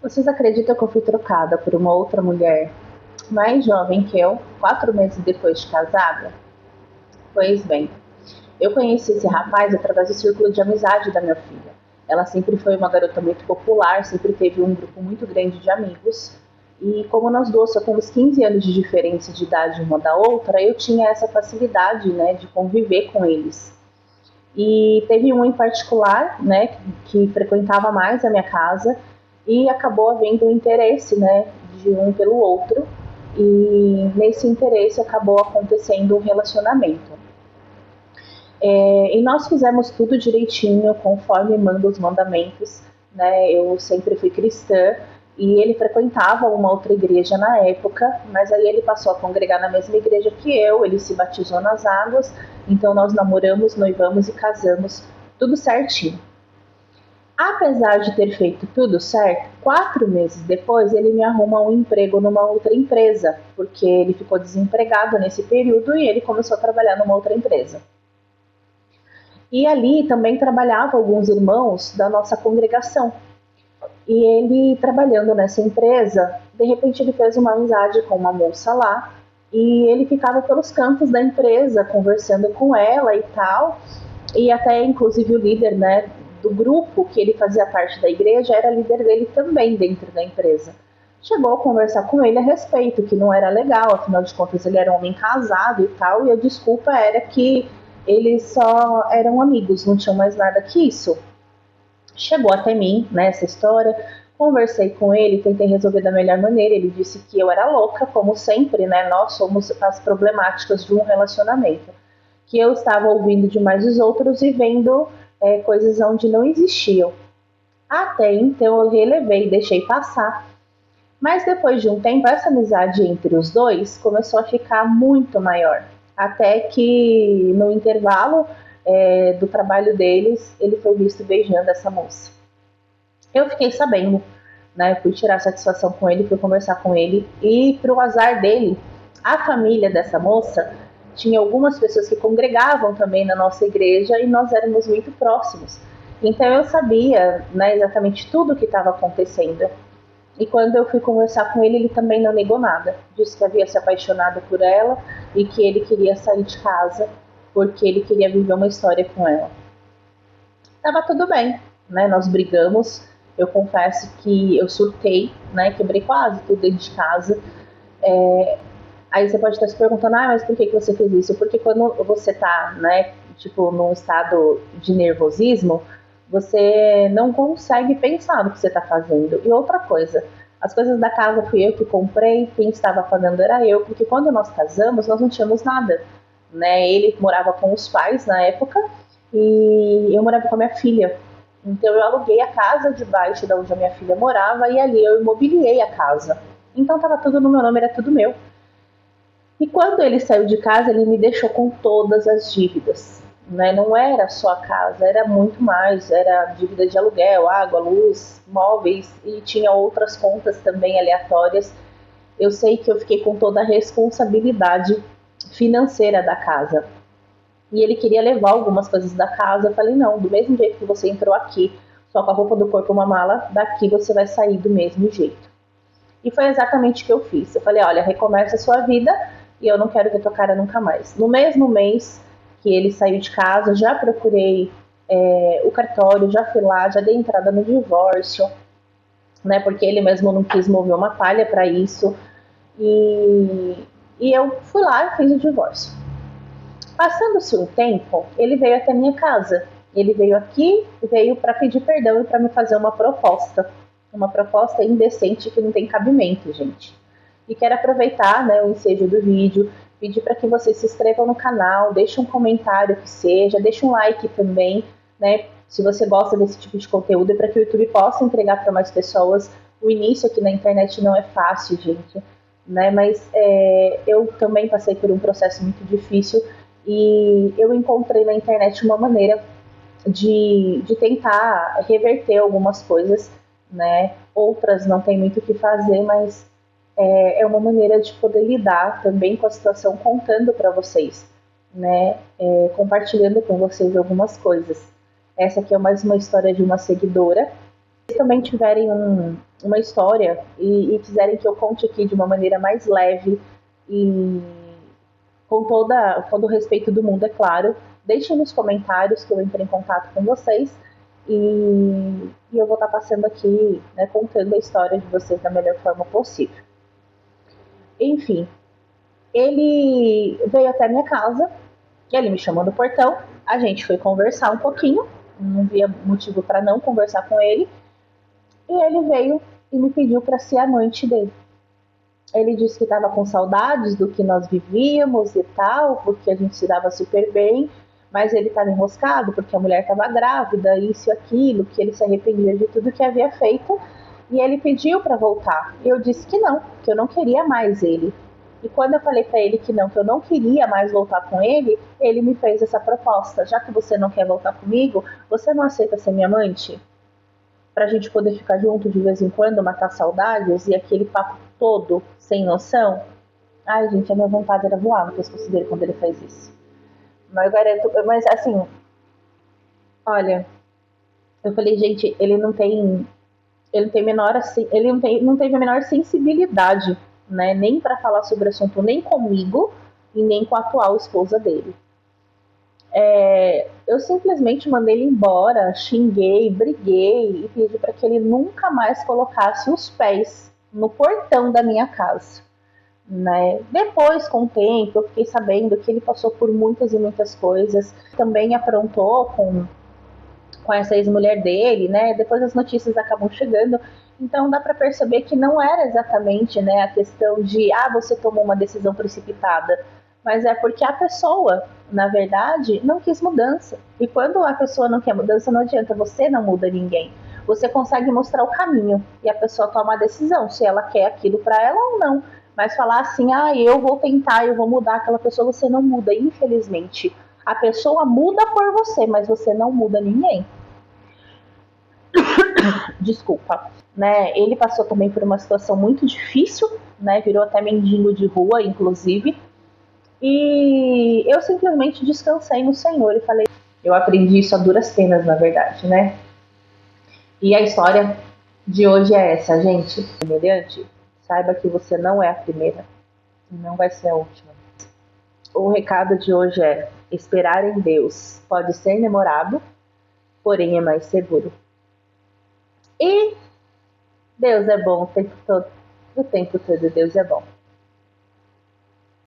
Vocês acreditam que eu fui trocada por uma outra mulher mais jovem que eu, 4 meses depois de casada? Pois bem, eu conheci esse rapaz através do círculo de amizade da minha filha. Ela sempre foi uma garota muito popular, sempre teve um grupo muito grande de amigos. E como nós duas só temos 15 anos de diferença de idade uma da outra, eu tinha essa facilidade, né, de conviver com eles. E teve um em particular, né, que frequentava mais a minha casa e acabou havendo um interesse, né, de um pelo outro. E nesse interesse acabou acontecendo um relacionamento. E nós fizemos tudo direitinho, conforme manda os mandamentos, né? Eu sempre fui cristã e ele frequentava uma outra igreja na época, mas aí ele passou a congregar na mesma igreja que eu, ele se batizou nas águas, então nós namoramos, noivamos e casamos, tudo certinho. Apesar de ter feito tudo certo, 4 meses depois ele me arruma um emprego numa outra empresa, porque ele ficou desempregado nesse período e ele começou a trabalhar numa outra empresa. E ali também trabalhavam alguns irmãos da nossa congregação. E ele, trabalhando nessa empresa, de repente ele fez uma amizade com uma moça lá, e ele ficava pelos cantos da empresa, conversando com ela e tal, e até inclusive o líder, né, do grupo que ele fazia parte da igreja, era líder dele também dentro da empresa. Chegou a conversar com ele a respeito, que não era legal, afinal de contas ele era um homem casado e tal, e a desculpa era que eles só eram amigos, não tinham mais nada que isso. Chegou até mim, né, essa história, conversei com ele, tentei resolver da melhor maneira, ele disse que eu era louca, como sempre, né, nós somos as problemáticas de um relacionamento, que eu estava ouvindo demais os outros e vendo coisas onde não existiam. Até então eu relevei, deixei passar, mas depois de um tempo, essa amizade entre os dois começou a ficar muito maior. Até que no intervalo do trabalho deles, ele foi visto beijando essa moça. Eu fiquei sabendo, né? Fui tirar satisfação com ele, fui conversar com ele. E para o azar dele, a família dessa moça tinha algumas pessoas que congregavam também na nossa igreja e nós éramos muito próximos. Então eu sabia, né, exatamente tudo o que estava acontecendo. E quando eu fui conversar com ele, ele também não negou nada. Disse que havia se apaixonado por ela e que ele queria sair de casa porque ele queria viver uma história com ela. Tava tudo bem, né? Nós brigamos. Eu confesso que eu surtei, né? Quebrei quase tudo dentro de casa. Aí você pode estar se perguntando, mas por que você fez isso? Porque quando você tá, né, tipo, num estado de nervosismo, você não consegue pensar no que você está fazendo. E outra coisa, as coisas da casa fui eu que comprei, quem estava fazendo era eu, porque quando nós casamos, nós não tínhamos nada, né? Ele morava com os pais na época e eu morava com a minha filha. Então eu aluguei a casa debaixo da onde a minha filha morava e ali eu imobiliei a casa. Então estava tudo no meu nome, era tudo meu. E quando ele saiu de casa, ele me deixou com todas as dívidas. Né? Não era só a casa, era muito mais. Era dívida de aluguel, água, luz, móveis e tinha outras contas também aleatórias. Eu sei que eu fiquei com toda a responsabilidade financeira da casa. E ele queria levar algumas coisas da casa. Eu falei, não, do mesmo jeito que você entrou aqui, só com a roupa do corpo e uma mala, daqui você vai sair do mesmo jeito. E foi exatamente o que eu fiz. Eu falei, olha, recomeça a sua vida e eu não quero ver tua cara nunca mais. No mesmo mês que ele saiu de casa, já procurei o cartório, já fui lá, já dei entrada no divórcio, né? Porque ele mesmo não quis mover uma palha para isso. E eu fui lá e fiz o divórcio. Passando-se um tempo, ele veio até minha casa. Ele veio aqui, veio para pedir perdão e para me fazer uma proposta. Uma proposta indecente que não tem cabimento, gente. E quero aproveitar, né, o ensejo do vídeo, pedir para que vocês se inscrevam no canal, deixem um comentário que seja, deixem um like também, né, se você gosta desse tipo de conteúdo, para que o YouTube possa entregar para mais pessoas. O início aqui na internet não é fácil, gente, né, mas eu também passei por um processo muito difícil e eu encontrei na internet uma maneira de tentar reverter algumas coisas, né? Outras não tem muito o que fazer, mas é uma maneira de poder lidar também com a situação, contando para vocês, né? Compartilhando com vocês algumas coisas. Essa aqui é mais uma história de uma seguidora, Se também tiverem uma história e quiserem que eu conte aqui de uma maneira mais leve e com todo o respeito do mundo, é claro, deixem nos comentários que eu entre em contato com vocês e eu vou estar passando aqui, né, contando a história de vocês da melhor forma possível. Enfim, ele veio até minha casa, ele me chamou no portão, a gente foi conversar um pouquinho, não via motivo para não conversar com ele, e ele veio e me pediu para ser amante dele. Ele disse que estava com saudades do que nós vivíamos e tal, porque a gente se dava super bem, mas ele estava enroscado porque a mulher estava grávida, isso e aquilo, que ele se arrependia de tudo que havia feito, e ele pediu para voltar. E eu disse que eu não queria mais ele. E quando eu falei para ele que eu não queria mais voltar com ele, ele me fez essa proposta: já que você não quer voltar comigo, você não aceita ser minha amante? Pra gente poder ficar junto de vez em quando, matar saudades e aquele papo todo sem noção. Ai, gente, a minha vontade era voar no pescoço dele quando ele faz isso. Mas eu garanto, mas assim, olha, eu falei, gente, ele não tem menor assim, ele não teve a menor sensibilidade, né, nem para falar sobre o assunto nem comigo e nem com a atual esposa dele. Eu simplesmente mandei ele embora, xinguei, briguei e pedi para que ele nunca mais colocasse os pés no portão da minha casa. Né? Depois, com o tempo, eu fiquei sabendo que ele passou por muitas e muitas coisas. Também aprontou com essa ex-mulher dele, né? Depois as notícias acabam chegando. Então dá para perceber que não era exatamente, né, a questão de você tomou uma decisão precipitada, mas é porque a pessoa, na verdade, não quis mudança. E quando a pessoa não quer mudança, não adianta, você não muda ninguém. Você consegue mostrar o caminho e a pessoa toma a decisão se ela quer aquilo para ela ou não. Mas falar assim, eu vou tentar, eu vou mudar aquela pessoa, você não muda, infelizmente. A pessoa muda por você, mas você não muda ninguém. Desculpa. Né? Ele passou também por uma situação muito difícil, né? Virou até mendigo de rua, inclusive. E eu simplesmente descansei no Senhor e falei, eu aprendi isso a duras penas, na verdade, né? E a história de hoje é essa, gente. Semelhante, saiba que você não é a primeira e não vai ser a última. O recado de hoje é: esperar em Deus pode ser demorado, porém é mais seguro. E Deus é bom o tempo todo. O tempo todo Deus é bom.